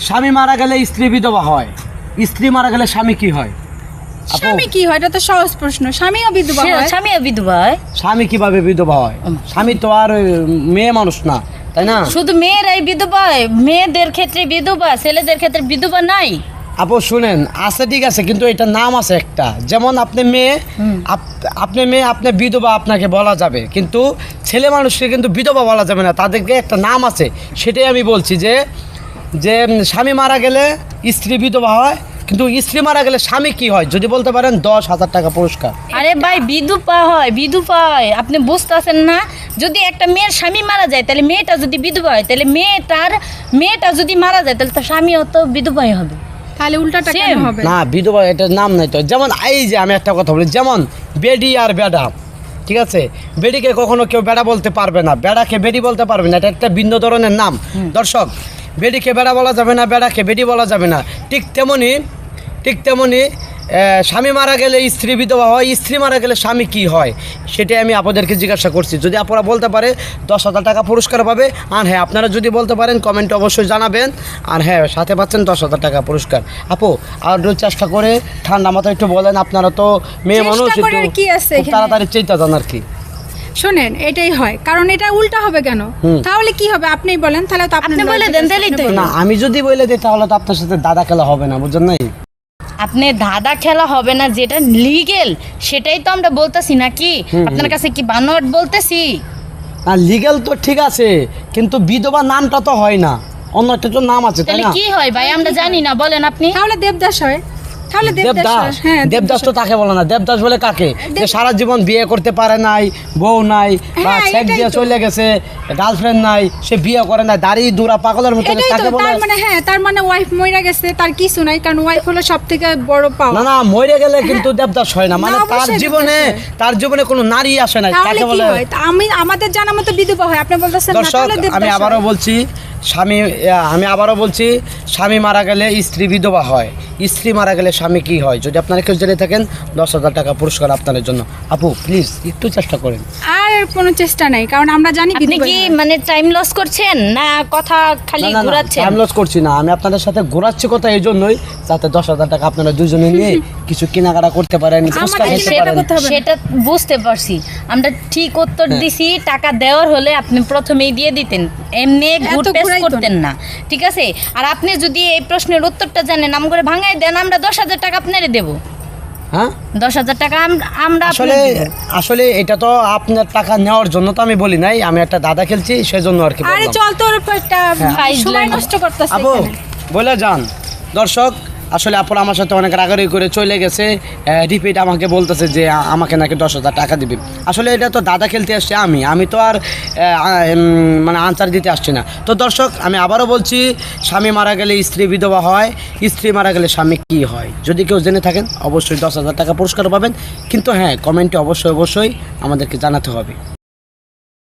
স্বামী মারা গেলে স্ত্রী বিধবা হয়, স্ত্রী মারা গেলে স্বামী কি হয়? স্বামী কি হয়? এটা তো সহজ প্রশ্ন। স্বামীও বিধবা হয়। স্বামীও বিধবা হয়। স্বামী কিভাবে বিধবা হয়? স্বামী তো আর মেয়ে মানুষ না, তাই না? শুধু মেয়েরাই বিধবা হয়, মেয়েদের ক্ষেত্রে বিধবা, ছেলেদের ক্ষেত্রে বিধবা নাই। আপু শুনেন, আছে ঠিক আছে, কিন্তু এটা নাম আছে একটা। যেমন আপনি মেয়ে, আপনি বিধবা আপনাকে বলা যাবে, কিন্তু ছেলে মানুষকে কিন্তু বিধবা বলা যাবে না, তাদেরকে একটা নাম আছে। সেটাই আমি বলছি যে যে স্বামী মারা গেলে স্ত্রী বিধবা হয়, কিন্তু স্ত্রী মারা গেলে স্বামী কি হয় যদি বলতে পারেন? 10,000 টাকা পুরস্কার। আরে ভাই, বিধবা হয়, বিধবা হয়, আপনি বুঝতেছেন না? যদি একটা মেয়ের স্বামী মারা যায়, তাহলে মেয়েটা যদি বিধবা হয়, তাহলে মেয়েটা যদি মারা যায়, তাহলে তার স্বামীও তো বিধবাই হবে। তাহলে উল্টাটা কেন Same. হবে? না, বিধবা এটার নাম নাই তো। যেমন এই যে আমি একটা কথা বলি, যেমন বেডি আর বেডা, ঠিক আছে? বেডিকে কখনো কেউ বেড়া বলতে পারবে না, বেড়াকে বেডি বলতে পারবে না, এটা একটা ভিন্ন ধরনের নাম। দর্শক, বেডিকে বেড়া বলা যাবে না, বেড়াকে বেডি বলা যাবে না। ঠিক তেমনি স্বামী মারা গেলে স্ত্রী বিধবা হয়, স্ত্রী মারা গেলে স্বামী কি হয়, সেটাই আমি আপনাদেরকে জিজ্ঞাসা করছি। যদি আপনারা বলতে পারে 10,000 টাকা পুরস্কার পাবে। আর হ্যাঁ, আপনারা যদি বলতে পারেন কমেন্টে অবশ্যই জানাবেন। আর হ্যাঁ, সাথে পাচ্ছেন 10,000 টাকা পুরস্কার। আপু, আর একটু চেষ্টা করে ঠান্ডা মাথায় একটু বলেন, আপনারা তো মেয়ে মানুষ, চেষ্টা করার কি আছে খুব এখানে? তাড়াতাড়ি চেষ্টা জান আর কি। শোনেন, এটাই হয়, কারণ এটা উল্টা হবে কেন? তাহলে কি হবে আপনিই বলেন। তাহলে তো আপনি বলে দেন, তাহলেই তো। না, আমি যদি বলে দিই তাহলে তো আপনার সাথে দাদা খেলা হবে না, বুঝছেন নাই? আপনি ধাঁধা খেলা হবে না, যেটা লিগেল সেটাই তো আমরা বলতেছি নাকি? আপনার কাছে কি বানোয়াট বলতেছি? না, লিগ্যাল তো ঠিক আছে, কিন্তু বিধবা নামটা তো হয় না, অন্য একটা তো নাম আছে, তাই তাহলে না? কি হয় ভাই, আমরা জানি না, বলেন আপনি। তাহলে দেবদাস হয়। তাহলে দেবদাস হয়। হ্যাঁ, দেবদাস তো তাকে বলে না। দেবদাস বলে কাকে? যে সারা জীবন বিয়ে করতে পারে নাই, বউ নাই, বা হ্যাঁ, সেক্স এটাই দিয়ে তো। চলে গেছে, গার্লফ্রেন্ড নাই, সে বিয়ে করে না, দাড়ি দুরা পাগলের মতো, এটাই তাকে তো। বলে। তার মানে হ্যাঁ, তার মানে ওয়াইফ মইরা গেছে, তার কিছু নাই, কারণ ওয়াইফ হলো সবথেকে বড় পাওয়া। না, মরে গেলে কিন্তু দেবদাস হয় না, মানে না, তার অবশ্যই জীবনে কোনো নারী আসে না, তাহলে তাকে কি বলে। হয়? তা আমাদের জানা মতো বিধবা হয়, আপনি বলতেছেন না, দর্শক, তাহলে দেবদাস আমি আবারও হয়। বলছি, স্বামী মারা গেলে স্ত্রী বিধবা হয়, স্ত্রী মারা গেলে স্বামী কি হয়? যদি আপনারা কেউ জেনে থাকেন, 10,000 টাকা পুরস্কার আপনাদের জন্য। আপু প্লিজ একটু চেষ্টা করেন। আর কোনো চেষ্টা নাই, কারণ আমরা জানি আপনি বিধবা কি হয়। মানে টাইম লস করছেন না কথা খালি ঘোরাচ্ছেন? টাইম লস করছি না, আমি আপনাদের সাথে ঘোরাচ্ছি কথা এই জন্যই, যাতে 10,000 টাকা আপনারা দুজনে নিয়ে কিছু কেনাকাটা করতে পারেন, ফুচকা আমাদের খেতে সেটা পারেন। করতে হবে না। সেটা বুঝতে পারছি, আমরা ঠিক উত্তর দিছি। টাকা দেওয়ার হলে আপনি প্রথমেই দিয়ে দিতেন, এমনি গুড পেস ঘুরাইতো করতেন না, ঠিক আছে? আর আপনি যদি এই প্রশ্নের উত্তরটা জানেন, আম করে ভাঙাই দেন, আমরা 10,000 টাকা আপনারে দেবো। হ্যাঁ, 10,000 টাকা আমরা আসলে আসলে এটা তো আপনার টাকা নেওয়ার জন্য তো আমি বলি নাই, আমি একটা দাদা খেলছি সেজন্য আর কি আরে বললাম। চল, তোর একটা ফাইজলামি। সময় নষ্ট করতেছে আপু এখানে। বলে যান। দর্শক, আসলে আপুরা আমার সাথে অনেক রাগারাগি করে চলে গেছে, রিপিট আমাকে বলতেছে যে আমাকে নাকি 10,000 টাকা দিবে। আসলে এটা তো দাদা খেলতে আসছে, আমি তো আর মানে আনসার দিতে আসছি না। তো দর্শক, আমি আবারও বলছি, স্বামী মারা গেলে স্ত্রী বিধবা হয়, স্ত্রী মারা গেলে স্বামী কী হয়? যদি কেউ জেনে থাকেন অবশ্যই 10,000 টাকা পুরস্কার পাবেন, কিন্তু হ্যাঁ, কমেন্টে অবশ্যই আমাদেরকে জানাতে হবে।